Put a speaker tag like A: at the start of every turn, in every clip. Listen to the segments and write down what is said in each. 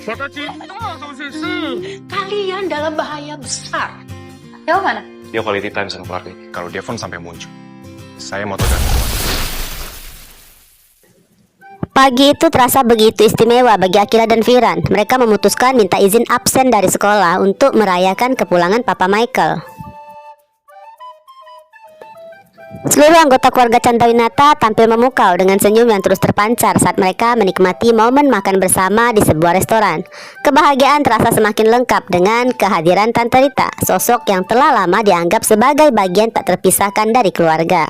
A: Fata cinta sama Sisi.
B: Kalian dalam bahaya besar. Devon mana?
A: Dia quality time sama keluarga. Kalau Devon sampai muncul, saya mau tahu dari luar.
C: Pagi itu terasa begitu istimewa bagi Akila dan Viran. Mereka memutuskan minta izin absen dari sekolah untuk merayakan kepulangan Papa Michael. Seluruh anggota keluarga Chandrawinata tampil memukau dengan senyum yang terus terpancar saat mereka menikmati momen makan bersama di sebuah restoran. Kebahagiaan terasa semakin lengkap dengan kehadiran Tante Rita, sosok yang telah lama dianggap sebagai bagian tak terpisahkan dari keluarga.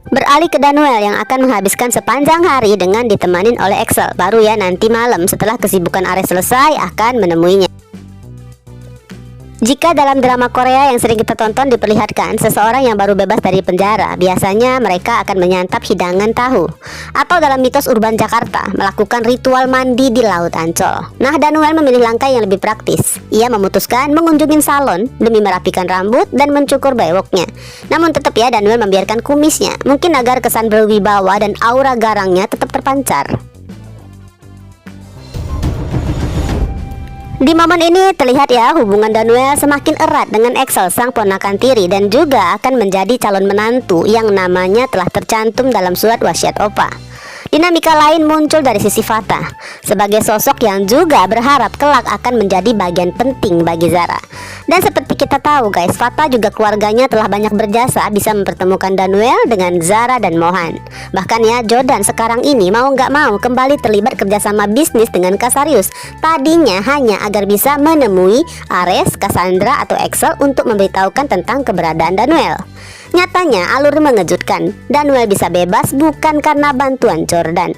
C: Beralih ke Danuel yang akan menghabiskan sepanjang hari dengan ditemanin oleh Excel. Baru ya nanti malam setelah kesibukan Ares selesai akan menemuinya. Jika dalam drama Korea yang sering kita tonton diperlihatkan seseorang yang baru bebas dari penjara, biasanya mereka akan menyantap hidangan tahu. Atau dalam mitos urban Jakarta, melakukan ritual mandi di Laut Ancol. Nah, Danuel memilih langkah yang lebih praktis. Ia memutuskan mengunjungi salon demi merapikan rambut dan mencukur bewoknya. Namun tetap ya, Danuel membiarkan kumisnya, mungkin agar kesan berwibawa dan aura garangnya tetap terpancar. Di momen ini terlihat ya hubungan Danuel semakin erat dengan Excel sang ponakan tiri dan juga akan menjadi calon menantu yang namanya telah tercantum dalam surat wasiat Opa. Dinamika lain muncul dari sisi Fata sebagai sosok yang juga berharap kelak akan menjadi bagian penting bagi Zara. Dan seperti kita tahu guys, Fata juga keluarganya telah banyak berjasa bisa mempertemukan Danuel dengan Zara dan Mohan. Bahkan ya, Jordan sekarang ini mau nggak mau kembali terlibat kerjasama bisnis dengan Kasarius. Tadinya hanya agar bisa menemui Ares, Cassandra atau Excel untuk memberitahukan tentang keberadaan Danuel. Nyatanya alur mengejutkan, Danuel bisa bebas bukan karena bantuan Jordan.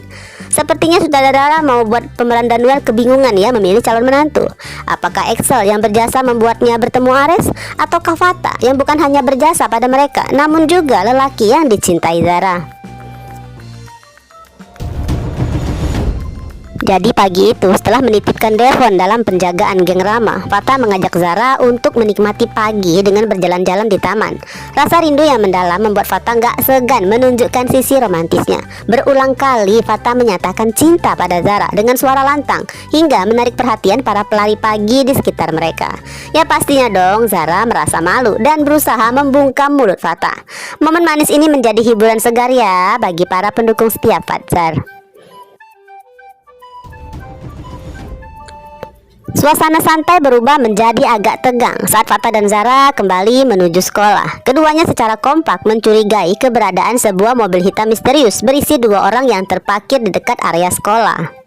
C: Sepertinya sutradara mau buat pemeran Danuel kebingungan ya memilih calon menantu. Apakah Excel yang berjasa membuatnya bertemu Ares, ataukah Fata yang bukan hanya berjasa pada mereka namun juga lelaki yang dicintai Zara? Jadi pagi itu setelah menitipkan Devon dalam penjagaan geng Rama, Fata mengajak Zara untuk menikmati pagi dengan berjalan-jalan di taman. Rasa rindu yang mendalam membuat Fata nggak segan menunjukkan sisi romantisnya. Berulang kali Fata menyatakan cinta pada Zara dengan suara lantang hingga menarik perhatian para pelari pagi di sekitar mereka. Ya pastinya dong Zara merasa malu dan berusaha membungkam mulut Fata. Momen manis ini menjadi hiburan segar ya bagi para pendukung setia Fatsar. Suasana santai berubah menjadi agak tegang saat Fata dan Zara kembali menuju sekolah. Keduanya secara kompak mencurigai keberadaan sebuah mobil hitam misterius berisi 2 orang yang terparkir di dekat area sekolah.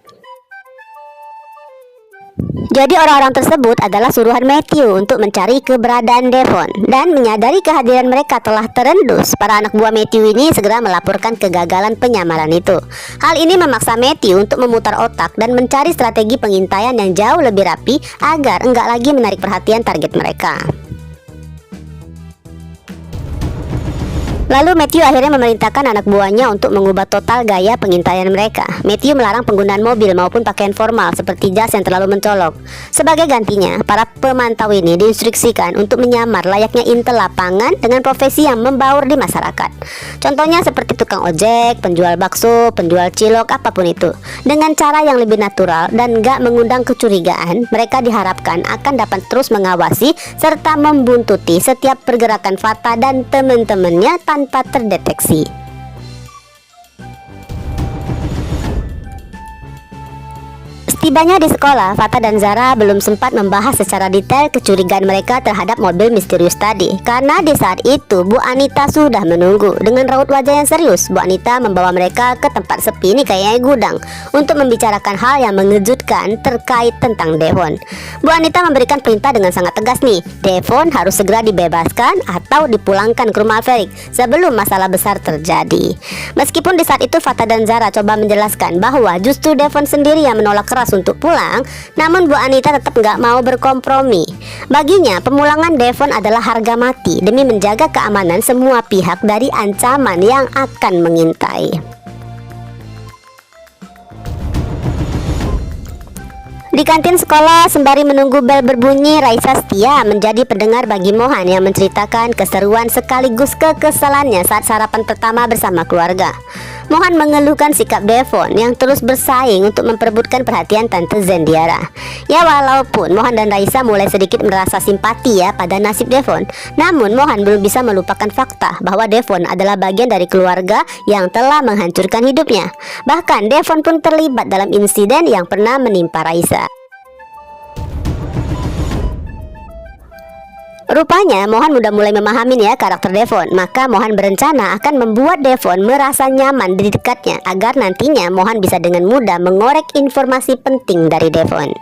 C: Jadi orang-orang tersebut adalah suruhan Matthew untuk mencari keberadaan Devon. Dan menyadari kehadiran mereka telah terendus, para anak buah Matthew ini segera melaporkan kegagalan penyamaran itu. Hal ini memaksa Matthew untuk memutar otak dan mencari strategi pengintaian yang jauh lebih rapi agar enggak lagi menarik perhatian target mereka. Lalu Matthew akhirnya memerintahkan anak buahnya untuk mengubah total gaya pengintaian mereka. Matthew melarang penggunaan mobil maupun pakaian formal seperti jas yang terlalu mencolok. Sebagai gantinya, para pemantau ini diinstruksikan untuk menyamar layaknya intel lapangan dengan profesi yang membaur di masyarakat. Contohnya seperti tukang ojek, penjual bakso, penjual cilok, apapun itu. Dengan cara yang lebih natural dan gak mengundang kecurigaan, mereka diharapkan akan dapat terus mengawasi serta membuntuti setiap pergerakan Fata dan teman-temannya tanpa terdeteksi. Setibanya di sekolah, Fata dan Zara belum sempat membahas secara detail kecurigaan mereka terhadap mobil misterius tadi. Karena di saat itu Bu Anita sudah menunggu. Dengan raut wajah yang serius, Bu Anita membawa mereka ke tempat sepi ini kayaknya gudang untuk membicarakan hal yang mengejutkan terkait tentang Devon. Bu Anita memberikan perintah dengan sangat tegas nih, Devon harus segera dibebaskan atau dipulangkan ke rumah Alferic sebelum masalah besar terjadi. Meskipun di saat itu Fata dan Zara coba menjelaskan bahwa justru Devon sendiri yang menolak keras untuk pulang, namun Bu Anita tetap nggak mau berkompromi. Baginya, pemulangan Devon adalah harga mati demi menjaga keamanan semua pihak dari ancaman yang akan mengintai. Di kantin sekolah, sembari menunggu bel berbunyi, Raisa setia menjadi pendengar bagi Mohan yang menceritakan keseruan sekaligus kekesalannya saat sarapan pertama bersama keluarga. Mohan mengeluhkan sikap Devon yang terus bersaing untuk memperebutkan perhatian Tante Zendiara. Ya, walaupun Mohan dan Raisa mulai sedikit merasa simpati ya pada nasib Devon, namun Mohan belum bisa melupakan fakta bahwa Devon adalah bagian dari keluarga yang telah menghancurkan hidupnya. Bahkan Devon pun terlibat dalam insiden yang pernah menimpa Raisa. Rupanya Mohan udah mulai memahami ya karakter Devon. Maka Mohan berencana akan membuat Devon merasa nyaman di dekatnya, agar nantinya Mohan bisa dengan mudah mengorek informasi penting dari Devon.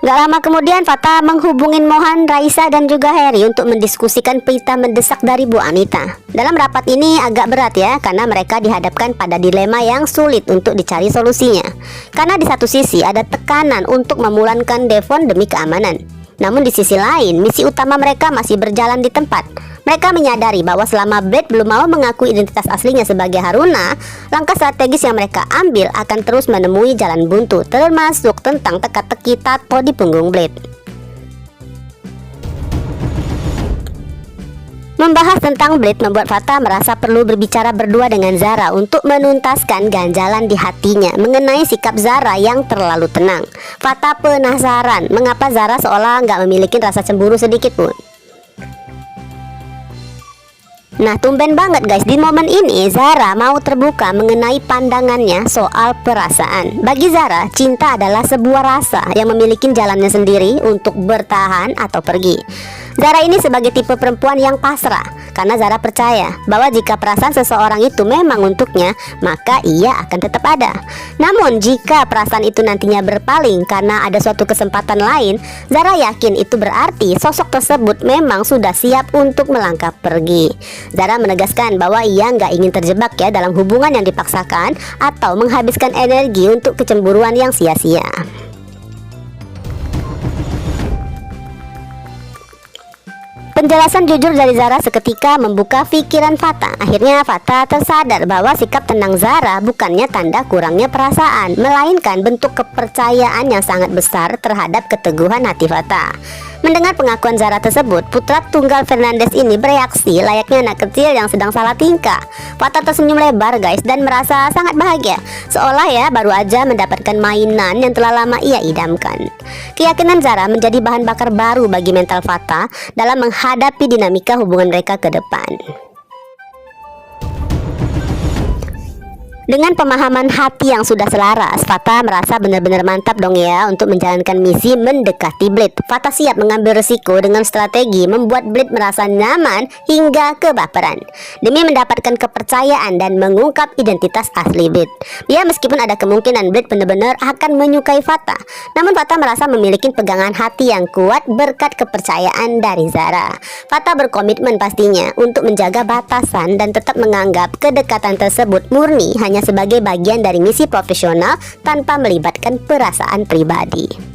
C: Gak lama kemudian Fatah menghubungin Mohan, Raisa dan juga Harry untuk mendiskusikan berita mendesak dari Bu Anita. Dalam rapat ini agak berat ya, karena mereka dihadapkan pada dilema yang sulit untuk dicari solusinya. Karena di satu sisi ada tekanan untuk memulangkan Devon demi keamanan, namun di sisi lain misi utama mereka masih berjalan di tempat. Mereka menyadari bahwa selama Blade belum mau mengakui identitas aslinya sebagai Haruna, langkah strategis yang mereka ambil akan terus menemui jalan buntu, termasuk tentang teka-teki tato di punggung Blade. Membahas tentang Blade membuat Fatah merasa perlu berbicara berdua dengan Zara untuk menuntaskan ganjalan di hatinya mengenai sikap Zara yang terlalu tenang. Fatah penasaran mengapa Zara seolah nggak memiliki rasa cemburu sedikit pun. Nah, tumben banget guys, di momen ini Zara mau terbuka mengenai pandangannya soal perasaan. Bagi Zara, cinta adalah sebuah rasa yang memiliki jalannya sendiri untuk bertahan atau pergi. Zara ini sebagai tipe perempuan yang pasrah, karena Zara percaya bahwa jika perasaan seseorang itu memang untuknya, maka ia akan tetap ada. Namun jika perasaan itu nantinya berpaling karena ada suatu kesempatan lain, Zara yakin itu berarti sosok tersebut memang sudah siap untuk melangkah pergi. Zara menegaskan bahwa ia nggak ingin terjebak ya dalam hubungan yang dipaksakan atau menghabiskan energi untuk kecemburuan yang sia-sia. Penjelasan jujur dari Zara seketika membuka pikiran Fatah. Akhirnya Fatah tersadar bahwa sikap tenang Zara bukannya tanda kurangnya perasaan, melainkan bentuk kepercayaan yang sangat besar terhadap keteguhan hati Fatah. Mendengar pengakuan Zara tersebut, putra tunggal Fernandes ini bereaksi layaknya anak kecil yang sedang salah tingkah. Fatah tersenyum lebar guys dan merasa sangat bahagia, seolah ya baru aja mendapatkan mainan yang telah lama ia idamkan. Keyakinan Zara menjadi bahan bakar baru bagi mental Fatah dalam menghadapi dinamika hubungan mereka ke depan. Dengan pemahaman hati yang sudah selaras, Fatah merasa benar-benar mantap dong ya untuk menjalankan misi mendekati Blade. Fatah siap mengambil resiko dengan strategi membuat Blade merasa nyaman hingga kebaperan demi mendapatkan kepercayaan dan mengungkap identitas asli Blade. Ya, meskipun ada kemungkinan Blade benar-benar akan menyukai Fatah, namun Fatah merasa memiliki pegangan hati yang kuat berkat kepercayaan dari Zara. Fatah berkomitmen pastinya untuk menjaga batasan dan tetap menganggap kedekatan tersebut murni hanya sebagai bagian dari misi profesional tanpa melibatkan perasaan pribadi.